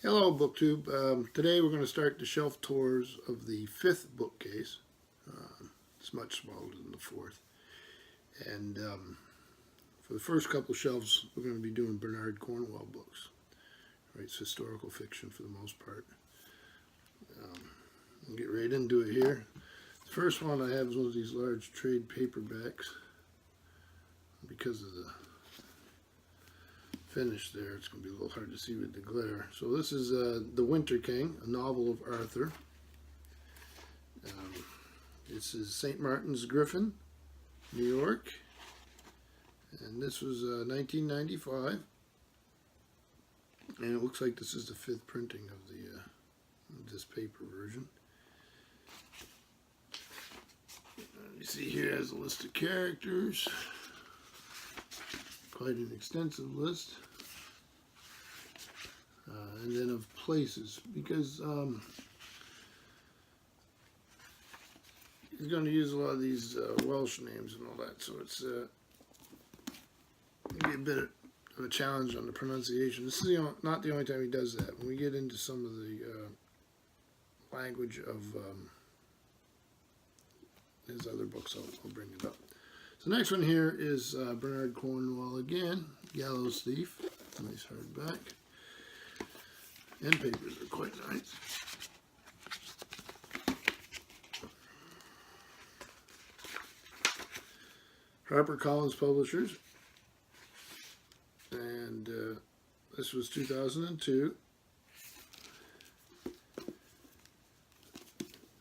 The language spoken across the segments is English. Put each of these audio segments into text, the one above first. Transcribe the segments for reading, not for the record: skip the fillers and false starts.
Hello, BookTube. Today we're going to start the shelf tours of the fifth bookcase. It's much smaller than the fourth. And for the first couple shelves, we're going to be doing Bernard Cornwell books. Writes historical fiction for the most part. We'll get right into it here. The first one I have is one of these large trade paperbacks. Because of the finish there, it's going to be a little hard to see with the glare. So this is The Winter King, a novel of Arthur. This is St. Martin's Griffin, New York, and this was 1995. And it looks like this is the fifth printing of this paper version. You see here it has a list of characters. Quite an extensive list, and then of places, because he's going to use a lot of these Welsh names and all that, so it's going to be a bit of a challenge on the pronunciation. This is not the only time he does that. When we get into some of the language of his other books, I'll bring it up. So the next one here is Bernard Cornwell again, Gallows Thief. Nice hardback. And papers are quite nice. HarperCollins Publishers. And this was 2002.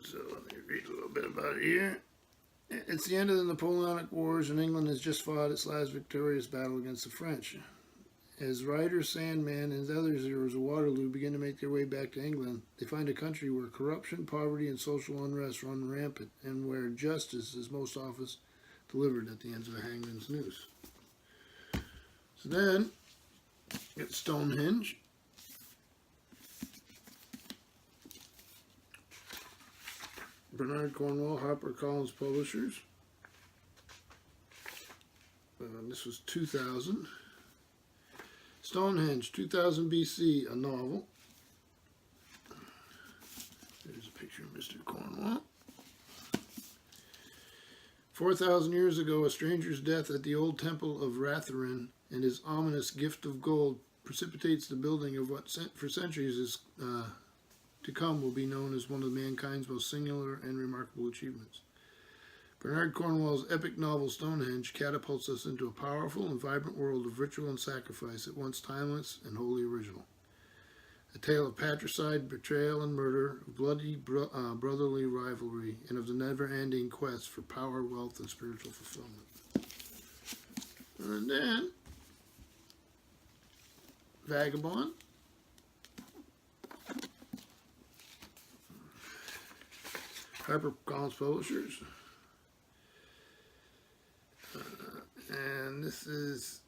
So let me read a little bit about it here. It's the end of the Napoleonic Wars, and England has just fought its last victorious battle against the French. As Ryder, Sandman, and the other heroes of Waterloo begin to make their way back to England, they find a country where corruption, poverty, and social unrest run rampant, and where justice is most often delivered at the ends of a hangman's noose. So then, get Stonehenge. Bernard Cornwell, HarperCollins Publishers. This was 2000. Stonehenge, 2000 BC, a novel. There's a picture of Mr. Cornwell. 4,000 years ago, a stranger's death at the old temple of Ratharin and his ominous gift of gold precipitates the building of what for centuries is to come will be known as one of mankind's most singular and remarkable achievements. Bernard Cornwell's epic novel Stonehenge catapults us into a powerful and vibrant world of ritual and sacrifice, at once timeless and wholly original. A tale of patricide, betrayal, and murder, of bloody brotherly rivalry, and of the never-ending quest for power, wealth, and spiritual fulfillment. And then, Vagabond. HarperCollins Publishers. And this is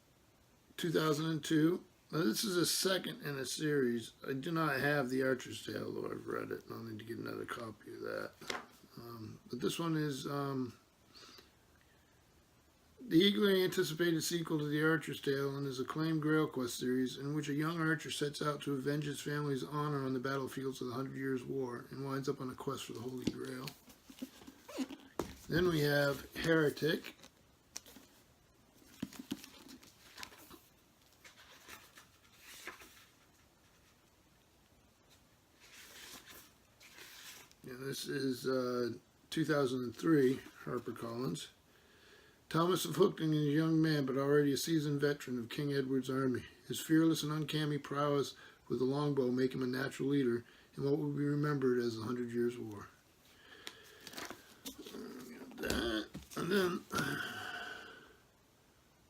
2002. Now this is a second in a series. I do not have The Archer's Tale, though I've read it, and I'll need to get another copy of that. But this one is the eagerly anticipated sequel to The Archer's Tale and his acclaimed Grail Quest series, in which a young archer sets out to avenge his family's honor on the battlefields of the 100 Years' War and winds up on a quest for the Holy Grail. Then we have Heretic. And this is 2003, HarperCollins. Thomas of Hookton is a young man, but already a seasoned veteran of King Edward's army. His fearless and uncanny prowess with the longbow make him a natural leader in what will be remembered as the 100 Years' War. That. And then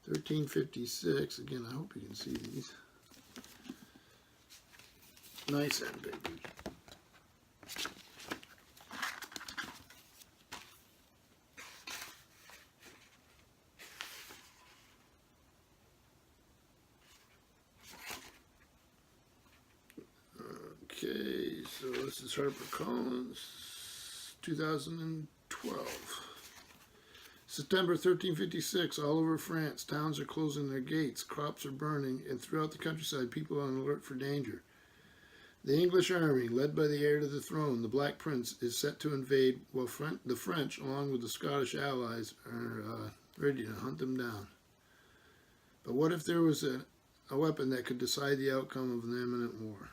1356. Again, I hope you can see these. Nice end papers. Okay, so this is HarperCollins, 2012. September 1356, all over France, towns are closing their gates, crops are burning, and throughout the countryside, people are on alert for danger. The English army, led by the heir to the throne, the Black Prince, is set to invade, while the French, along with the Scottish allies, are ready to hunt them down. But what if there was a weapon that could decide the outcome of an imminent war?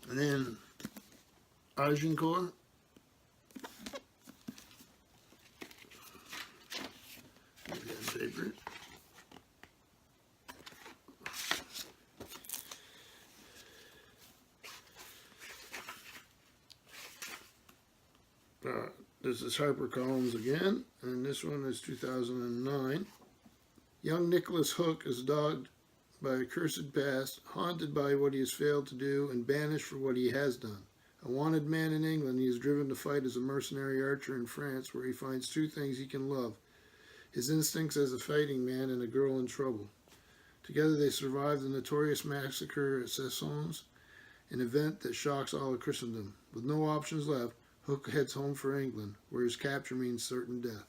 And then Agincourt. Paper. This is HarperCollins again, and this one is 2009. Young Nicholas Hook is dogged by a cursed past, haunted by what he has failed to do, and banished for what he has done. A wanted man in England, he is driven to fight as a mercenary archer in France, where he finds two things he can love: his instincts as a fighting man and a girl in trouble. Together they survive the notorious massacre at Soissons, an event that shocks all of Christendom. With no options left, Hook heads home for England, where his capture means certain death.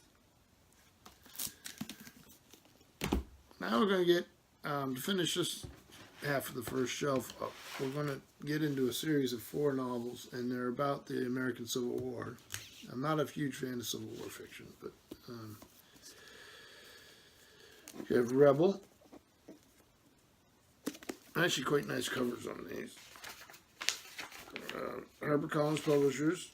Now we're going to get, to finish this half of the first shelf up, we're going to get into a series of 4 novels, and they're about the American Civil War. I'm not a huge fan of Civil War fiction, but you have Rebel. Actually, quite nice covers on these. HarperCollins Publishers,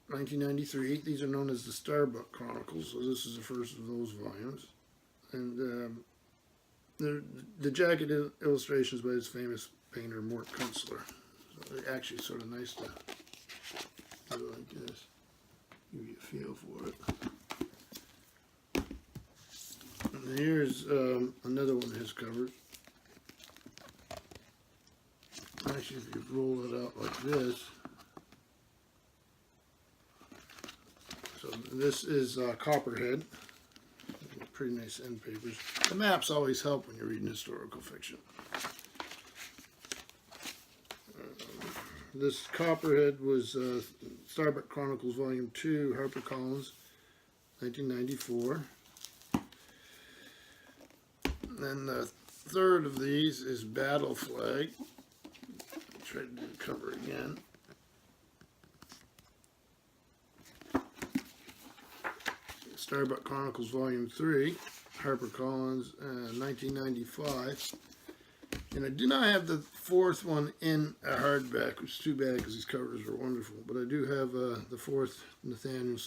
1993. These are known as the Starbuck Chronicles, so this is the first of those volumes. And the jacket illustrations by his famous painter Mort Kunstler. So they're actually sort of nice to do like this. Give you a feel for it. And here's another one of his covers. Actually, if you roll it out like this. So this is Copperhead. Pretty nice end papers. The maps always help when you're reading historical fiction. This Copperhead was Starbuck Chronicles Volume 2, HarperCollins, 1994. And then the third of these is Battle Flag. Try to do the cover again. Starbuck Chronicles Volume 3, HarperCollins, 1995. And I do not have the fourth one in a hardback, which is too bad because these covers are wonderful. But I do have the fourth Nathaniel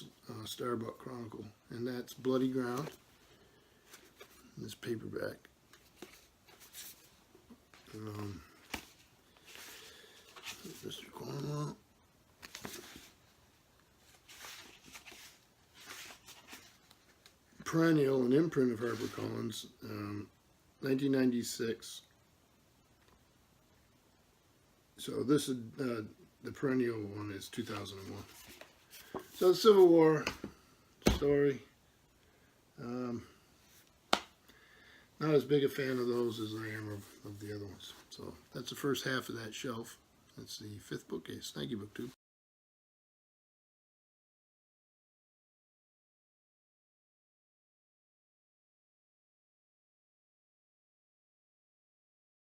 Starbuck Chronicle, and that's Bloody Ground. In this paperback. Mr. Cornwell. Perennial, an imprint of HarperCollins, 1996. So this is the Perennial one is 2001. So the Civil War story. Not as big a fan of those as I am of the other ones. So that's the first half of that shelf. That's the 5th bookcase. Thank you, BookTube.